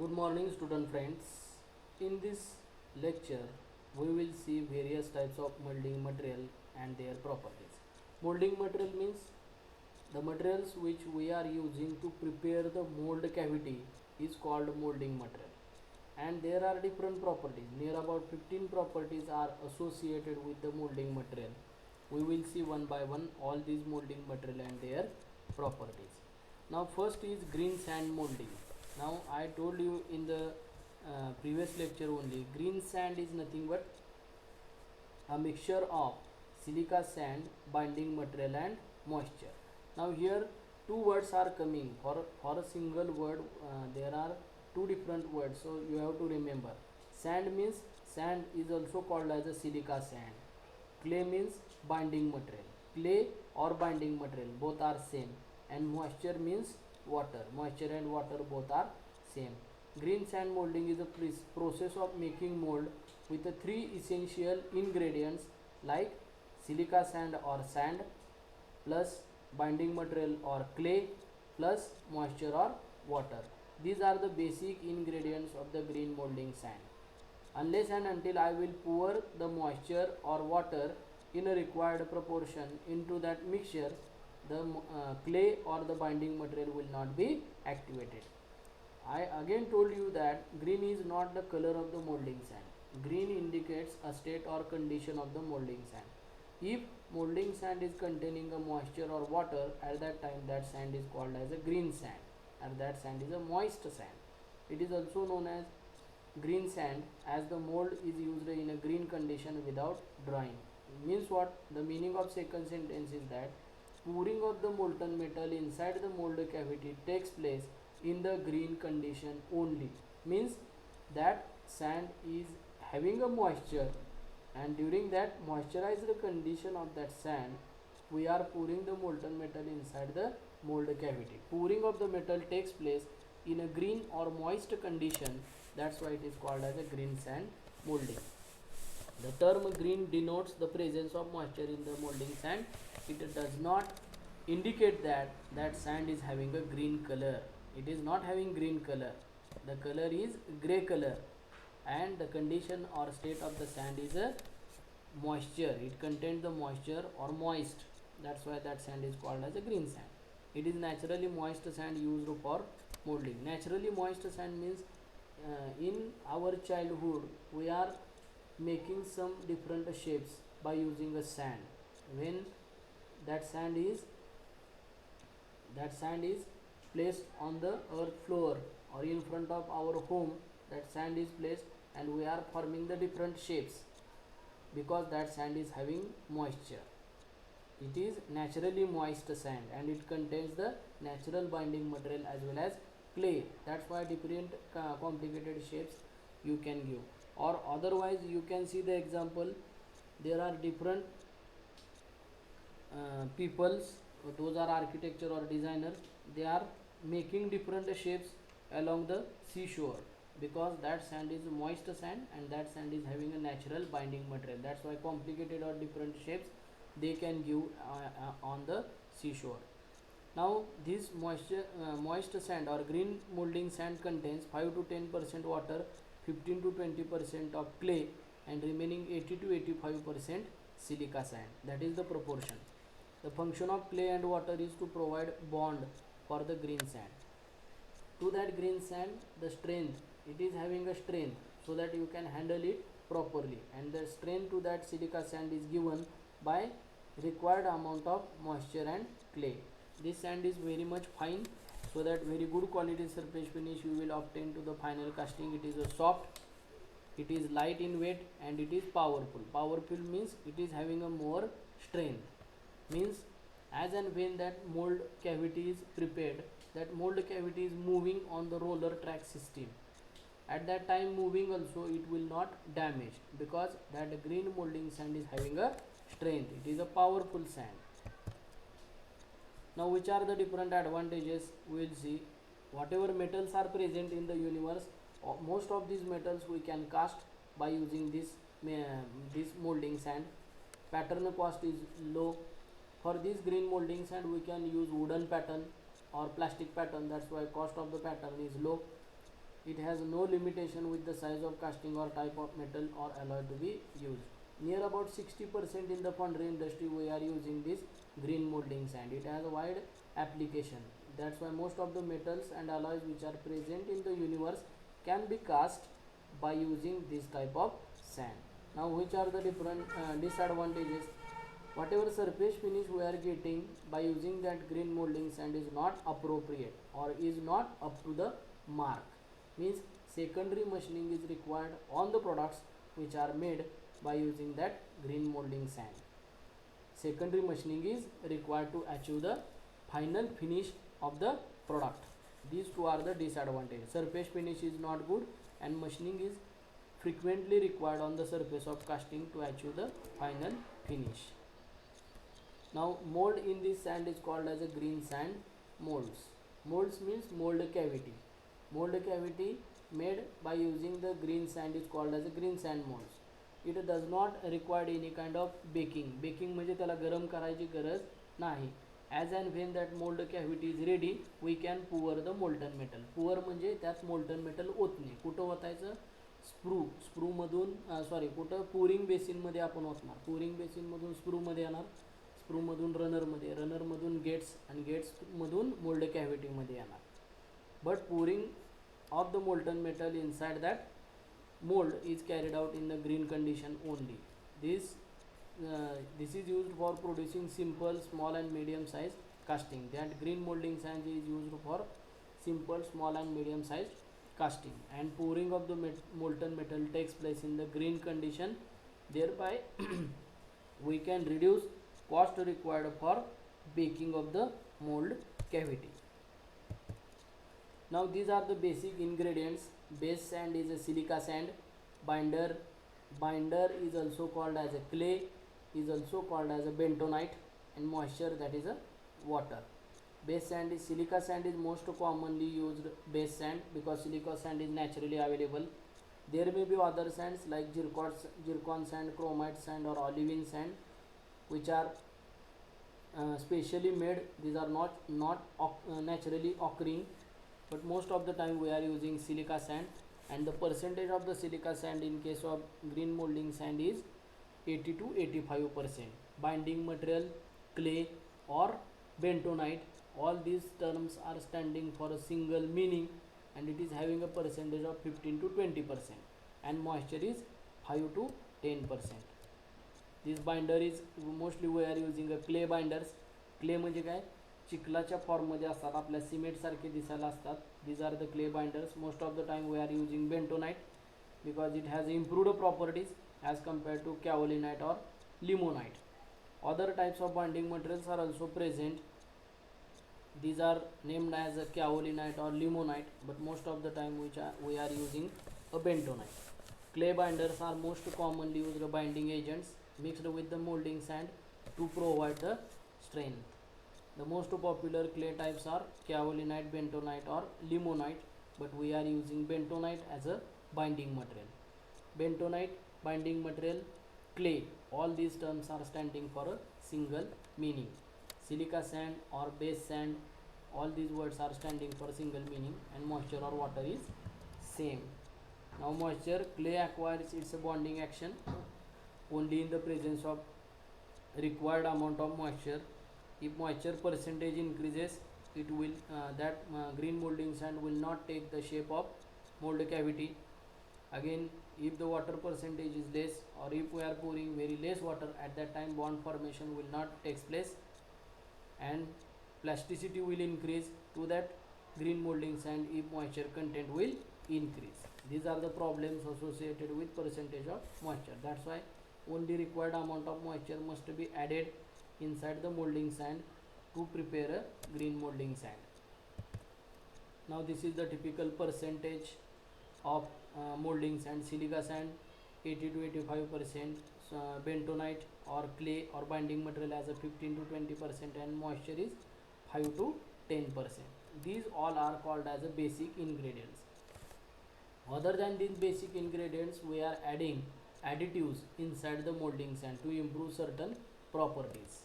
Good morning, student friends. In this lecture, we will see various types of molding material and their properties. Molding material means the materials which we are using to prepare the mold cavity is called molding material. And there are different properties. Near about 15 properties are associated with the molding material. We will see one by one all these molding material and their properties. Now first is green sand molding. Now I told you in the previous lecture only, green sand is nothing but a mixture of silica sand, binding material and moisture. Now here two words are coming for a single word. There are two different words, so you have to remember. Sand means sand is also called as a silica sand. Clay means binding material. Clay or binding material both are same, and moisture means water. Moisture and water both are same. Green sand molding is a process of making mold with the three essential ingredients like silica sand or sand plus binding material or clay plus moisture or water. These are the basic ingredients of the green molding sand. Unless and until I will pour the moisture or water in a required proportion into that mixture, the clay or the binding material will not be activated. I again told you that green is not the color of the molding sand. Green indicates a state or condition of the molding sand. If molding sand is containing a moisture or water, at that time that sand is called as a green sand, and that sand is a moist sand. It is also known as green sand as the mold is used in a green condition without drying. Means what? The meaning of second sentence is that pouring of the molten metal inside the mold cavity takes place in the green condition only. Means that sand is having a moisture, and during that moisturized condition of that sand we are pouring the molten metal inside the mold cavity. Pouring of the metal takes place in a green or moist condition. That's why it is called as a green sand molding. The term green denotes the presence of moisture in the molding sand. It does not indicate that that sand is having a green color. It is not having green color. The color is gray color, and the condition or state of the sand is a moisture. It contains the moisture or moist. That's why that sand is called as a green sand. It is naturally moist sand used for molding. Naturally moist sand means in our childhood we are making some different shapes by using a sand. When that sand is placed on the earth floor or in front of our home, that sand is placed and we are forming the different shapes because that sand is having moisture. It is naturally moist sand and it contains the natural binding material as well as clay. That's why different complicated shapes you can give, or otherwise you can see the example. There are different peoples, those are architecture or designers, they are making different shapes along the seashore because that sand is moist sand and that sand is having a natural binding material. That's why complicated or different shapes they can give on the seashore. Now this moist sand or green molding sand contains 5 to 10% water, 15 to 20% of clay, and remaining 80 to 85% silica sand. That is the proportion. The function of clay and water is to provide bond for the green sand. To that green sand, the strength, it is having a strength so that you can handle it properly, and the strength to that silica sand is given by required amount of moisture and clay. This sand is very much fine, so that very good quality surface finish you will obtain to the final casting. It is a soft, it is light in weight, and it is powerful. Powerful means it is having a more strength. Means as and when that mold cavity is prepared, that mold cavity is moving on the roller track system. At that time moving also it will not damage because that green molding sand is having a strength. It is a powerful sand. Now which are the different advantages we will see. Whatever metals are present in the universe, most of these metals we can cast by using this molding sand. Pattern cost is low. For this green molding sand we can use wooden pattern or plastic pattern. That's why cost of the pattern is low. It has no limitation with the size of casting or type of metal or alloy to be used. Near about 60% in the foundry industry we are using this green molding sand. It has a wide application. That's why most of the metals and alloys which are present in the universe can be cast by using this type of sand. Now which are the different disadvantages? Whatever surface finish we are getting by using that green molding sand is not appropriate or is not up to the mark. Means secondary machining is required on the products which are made by using that green molding sand. Secondary machining is required to achieve the final finish of the product. These two are the disadvantages. Surface finish is not good and machining is frequently required on the surface of casting to achieve the final finish. Now mold in this sand is called as a green sand molds. Molds means mold cavity. Mold cavity made by using the green sand is called as a green sand molds. It does not require any kind of baking. Baking म्हणजे त्याला गरम करायची गरज नाही. As and when that mold cavity is ready, we can pour the molten metal. Pour म्हणजे त्यात molten metal ओतणे. कुठं ओतायचं? Sprue मधून कुठं पुरिंग बेसिन मध्ये आपण ओतणार. पुरिंग बेसिन मधून स्प्रू मध्ये येणार. स्प्रू मधून रनर मधून गेट्स आणि गेट्स मधून मोल्ड कॅव्हिटी मध्ये येणार. But pouring of the molten metal inside that mold is carried out in the green condition only. This is used for producing simple, small and medium size casting. That green molding sand is used for simple, small and medium size casting, and pouring of the molten metal takes place in the green condition. Thereby we can reduce cost required for baking of the mold cavity. Now these are the basic ingredients. Base sand is a silica sand. Binder is also called as a clay, is also called as a bentonite, and moisture, that is a water. Base sand is silica sand is most commonly used base sand because silica sand is naturally available. There may be other sands like zircon sand, chromite sand or olivine sand which are specially made. These are not naturally occurring, but most of the time we are using silica sand, and the percentage of the silica sand in case of green molding sand is 80 to 85%. Binding material, clay or bentonite, all these terms are standing for a single meaning, and it is having a percentage of 15 to 20%, and moisture is 5 to 10%. This binder is mostly we are using a clay binders. Clay म्हणजे काय? चिखलाच्या form मध्ये असतात, आपल्या cement सारखे दिसायला असतात. These are the clay binders. Most of the time we are using bentonite because it has improved properties as compared to kaolinite or limonite. Other types of binding materials are also present. These are named as a kaolinite or limonite, but most of the time we are using a bentonite. Clay binders are most commonly used binding agents mixed with the molding sand to provide the strength. The most popular clay types are kaolinite, bentonite or limonite, but we are using bentonite as a binding material. Bentonite, binding material, clay, all these terms are standing for a single meaning. Silica sand or base sand, all these words are standing for single meaning, and moisture or water is same. Now moisture, clay acquires its bonding action only in the presence of required amount of moisture. If moisture percentage increases, it will green molding sand will not take the shape of mold cavity. Again, if the water percentage is less, or if we are pouring very less water, at that time bond formation will not take place and plasticity will increase to that green molding sand if moisture content will increase. These are the problems associated with percentage of moisture. That's why only required amount of moisture must be added inside the molding sand to prepare a green molding sand. Now this is the typical percentage of molding sand. Silica sand 80 to 85%, bentonite or clay or binding material as a 15 to 20%, and moisture is 5 to 10%. These all are called as a basic ingredients. Other than these basic ingredients, we are adding additives inside the molding sand to improve certain properties.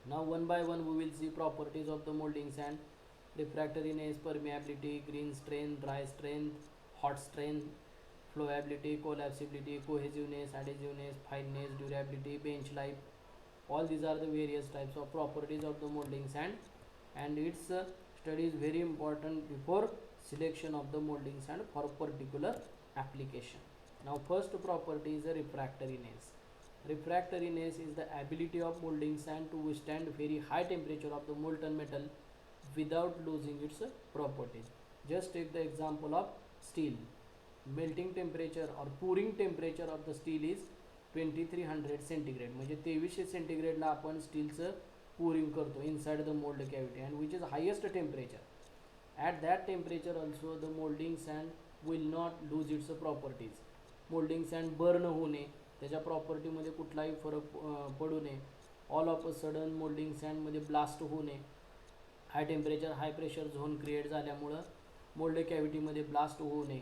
Now one by one we will see properties of the molding sand. refractoriness, permeability, green strength, dry strength, hot strength, flowability, collapsibility, cohesiveness, adhesiveness, fineness, durability, bench life. All these are the various types of properties of the molding sand, and its study is very important before selection of the molding sand for particular application. Now first property is the refractoriness. Refractoriness is the ability of molding sand to withstand very high temperature of the molten metal without losing its properties. Just take the example of steel. Melting temperature or pouring temperature of the steel is 2300 centigrade, म्हणजे 2300 सेंटीग्रेडला आपण स्टीलचं pouring करतो inside the mold cavity, and which is highest temperature. At that temperature also the molding sand will not lose its properties. molding sand burn होऊ नये, त्याच्या प्रॉपर्टीमध्ये कुठलाही फरक पडू नये. All of a sudden moulding सँडमध्ये ब्लास्ट होऊ नये. High temperature high pressure zone create झाल्यामुळं मोल्ड कॅव्हिटीमध्ये ब्लास्ट होऊ नये.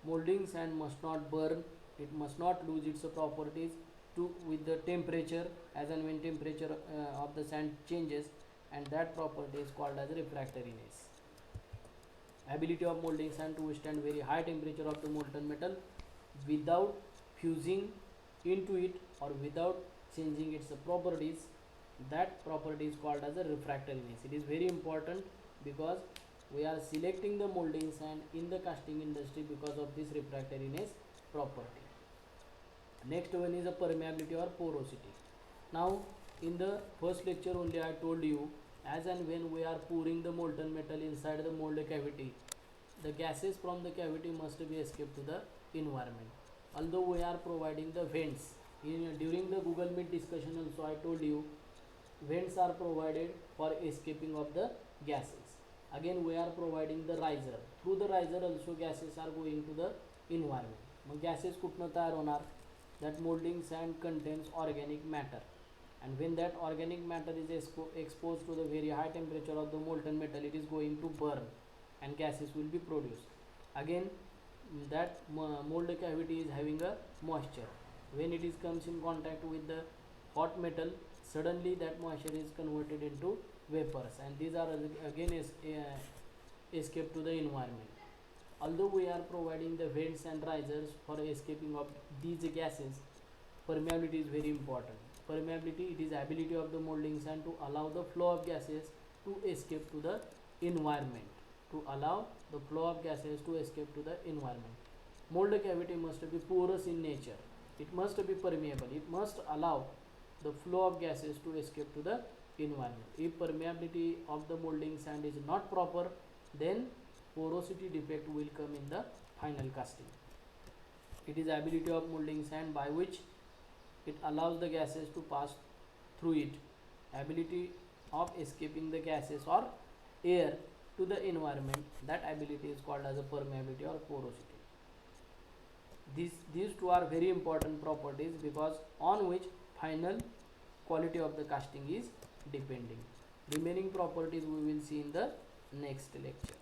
Moulding sand must not burn, it must not lose its properties to with the temperature, as and when temperature of the sand changes, and that property is called as refractoriness. Ability of molding sand to withstand very high temperature of the molten metal without fusing into it or without changing its properties, that property is called as a refractoriness. It is very important because we are selecting the molding sand in the casting industry because of this refractoriness property. Next one is a permeability or porosity. Now in the first lecture only I told you, as and when we are pouring the molten metal inside the mold cavity, the gases from the cavity must be escaped to the environment. Although we are providing the vents, during the Google Meet discussion also I told you vents are provided for escaping of the gases. Again we are providing the riser. Through the riser also gases are going to the environment. Mug gases कुठनं तयार होणार? That molding sand contains organic matter, and when that organic matter is exposed to the very high temperature of the molten metal, it is going to burn and gases will be produced. Again that mold cavity is having a moisture. When it is comes in contact with the hot metal, suddenly that moisture is converted into vapors, and these are again escape to the environment. Although we are providing the vents and risers for escaping of these gases, permeability is very important. Permeability, it is ability of the molding sand to allow the flow of gases to escape to the environment. To allow the flow of gases to escape to the environment. Mold cavity must be porous in nature. It must be permeable. It must allow the flow of gases to escape to the environment. If permeability of the molding sand is not proper, then porosity defect will come in the final casting. It is ability of molding sand by which it allows the gases to pass through it. Ability of escaping the gases or air to the environment, that ability is called as a permeability or porosity. These two are very important properties because on which final quality of the casting is depending. Remaining properties we will see in the next lecture.